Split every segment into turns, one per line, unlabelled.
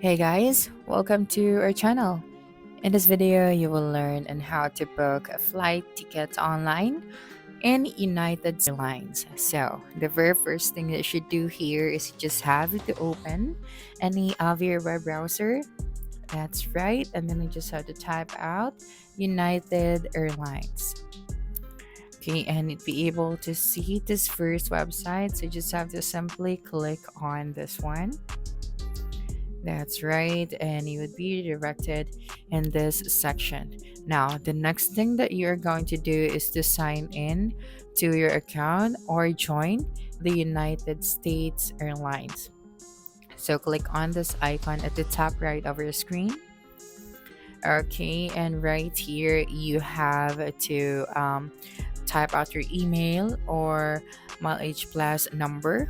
Hey guys, welcome to our channel. In this video, you will learn on how to book a flight tickets online in United Airlines. So, the very first thing that you should do here is you just have to open any of your web browser. That's right, and then you just have to type out United Airlines. Okay, and you'd be able to see this first website. So, you just have to simply click on this one. That's right, and you would be redirected in this section. Now, the next thing that you're going to do is to sign in to your account or join the United States Airlines. So, click on this icon at the top right of your screen. Okay, and right here you have to type out your email or mileage plus number.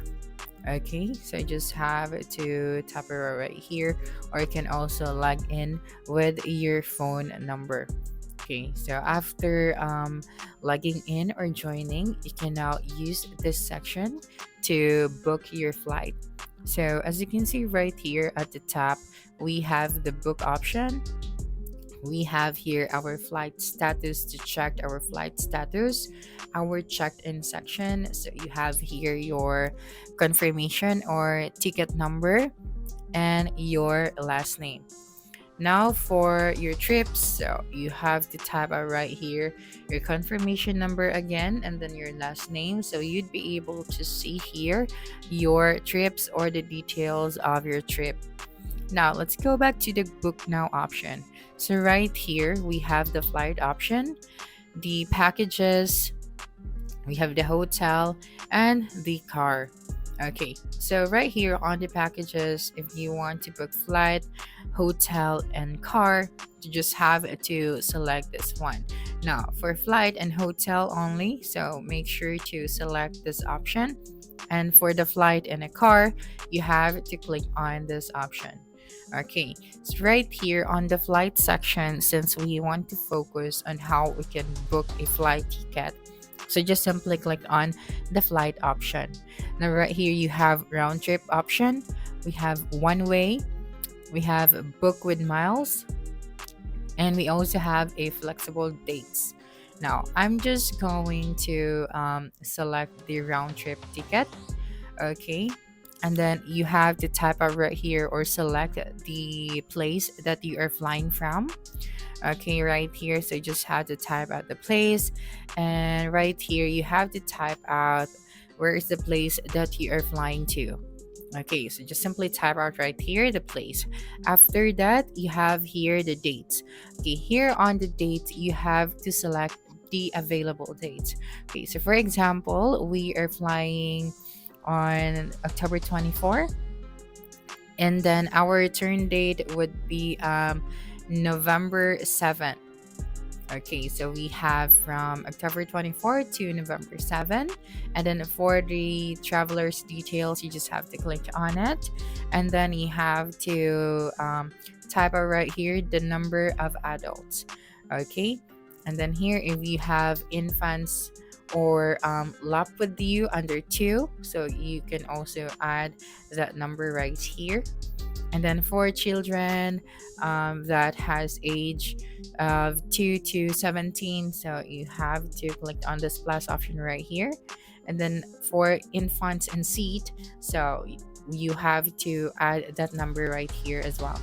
Okay, so you just have to tap it right here, or you can also log in with your phone number. Okay, so after logging in or joining, you can now use this section to book your flight. So as you can see right here at the top, we have the book option. We have here our flight status to check our flight status, our checked-in section. So you have here your confirmation or ticket number and your last name. Now for your trips, so you have to type out right here your confirmation number again and then your last name. So you'd be able to see here your trips or the details of your trip. Now let's go back to the book now option. So right here we have the flight option, the packages, we have the hotel and the car. Okay, so right here on the packages, if you want to book flight, hotel and car, you just have to select this one. Now for flight and hotel only, so make sure to select this option. And for the flight and a car, you have to click on this option. Okay, so right here on the flight section, since we want to focus on how we can book a flight ticket, so just simply click on the flight option. Now right here you have round trip option, we have one way, we have book with miles, and we also have a flexible dates. Now I'm just going to select the round trip ticket. Okay, and then you have to type out right here or select the place that you are flying from. Okay, right here, so you just have to type out the place, and right here you have to type out where is the place that you are flying to. Okay, so just simply type out right here the place. After that, you have here the dates. Okay, here on the dates you have to select the available dates. Okay, so for example, we are flying on October 24, and then our return date would be November 7th. Okay, so we have from October 24 to November 7. And then for the traveler's details, you just have to click on it. And then you have to type out right here the number of adults. Okay, and then here if you have infants or lap with you under 2, so you can also add that number right here. And then for children that has age of 2 to 17, so you have to click on this plus option right here. And then for infants and seat, so you have to add that number right here as well.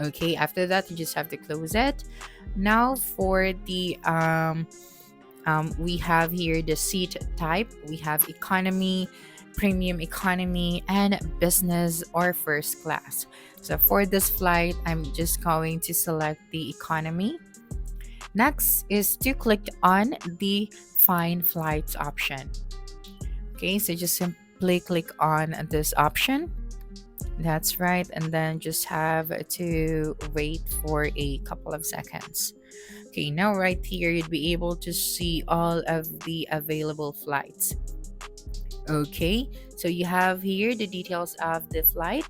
Okay, after that you just have to close it. Now for the we have here the seat type. We have economy, premium economy, and business or first class. So for this flight, I'm just going to select the economy. Next is to click on the find flights option. Okay, so just simply click on this option. That's right, and then just have to wait for a couple of seconds. Okay, now right here you'd be able to see all of the available flights. Okay, so you have here the details of the flight.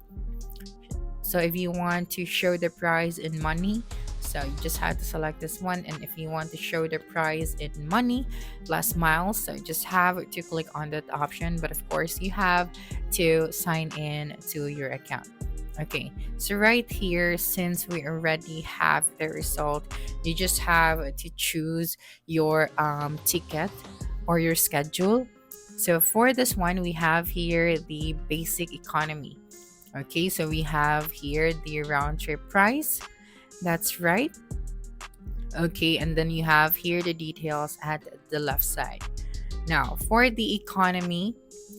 So if you want to show the price in money, so you just have to select this one. And if you want to show the price in money plus miles, so you just have to click on that option. But of course you have to sign in to your account. Okay, so right here, since we already have the result, you just have to choose your ticket or your schedule. So for this one, we have here the basic economy. Okay, so we have here the round trip price. That's right. Okay, and then you have here the details at the left side. Now, for the economy,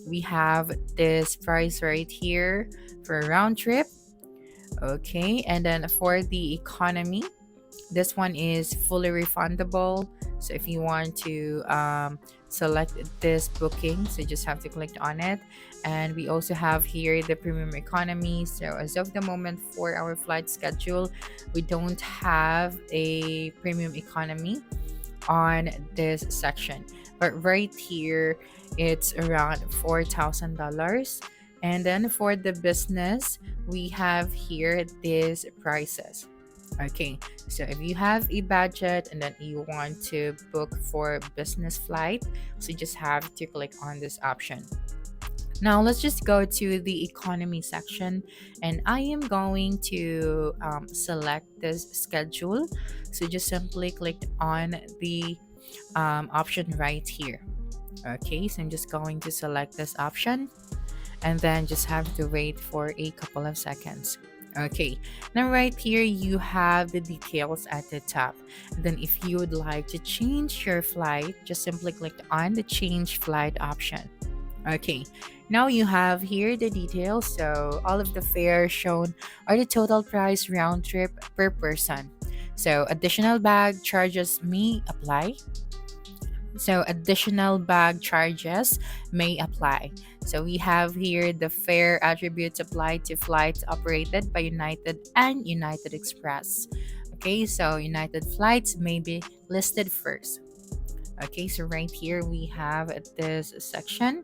we have this price right here for a round trip. Okay, and then for the economy, this one is fully refundable. So if you want to select this booking, so you just have to click on it. And we also have here the premium economy. So as of the moment for our flight schedule, we don't have a premium economy on this section. But right here, it's around $4,000. And then for the business, we have here these prices. Okay, so if you have a budget and then you want to book for business flight, so you just have to click on this option. Now let's just go to the economy section, and I am going to select this schedule. So just simply click on the option right here. Okay, so I'm just going to select this option and then just have to wait for a couple of seconds. Okay, now right here you have the details at the top. Then if you would like to change your flight, just simply click on the change flight option. Okay, now you have here the details. So all of the fares shown are the total price round trip per person. So additional bag charges may apply. Additional bag charges may apply. So we have here the fare attributes applied to flights operated by United and United Express. Okay, so United flights may be listed first. Okay, so right here we have this section.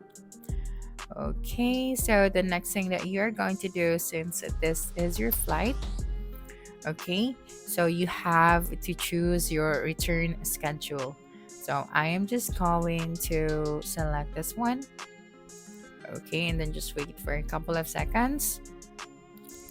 Okay, so the next thing that you're going to do, since this is your flight, okay, so you have to choose your return schedule. So I am just going to select this one. Okay, and then just wait for a couple of seconds.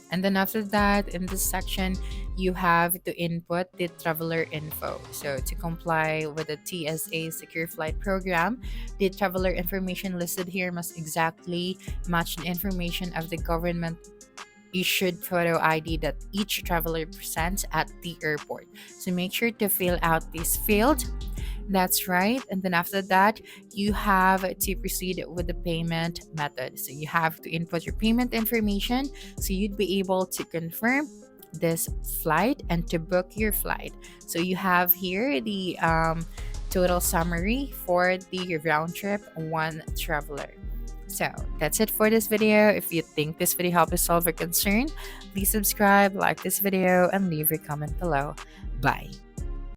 And then after that, in this section, you have to input the traveler info. So to comply with the TSA Secure Flight Program, the traveler information listed here must exactly match the information of the government issued photo ID that each traveler presents at the airport. So make sure to fill out this field. That's right. And then after that, you have to proceed with the payment method. So you have to input your payment information so you'd be able to confirm this flight and to book your flight. So you have here the total summary for the round trip one traveler. So that's it for this video. If you think this video helped you solve your concern, please subscribe, like this video, and leave your comment below. Bye.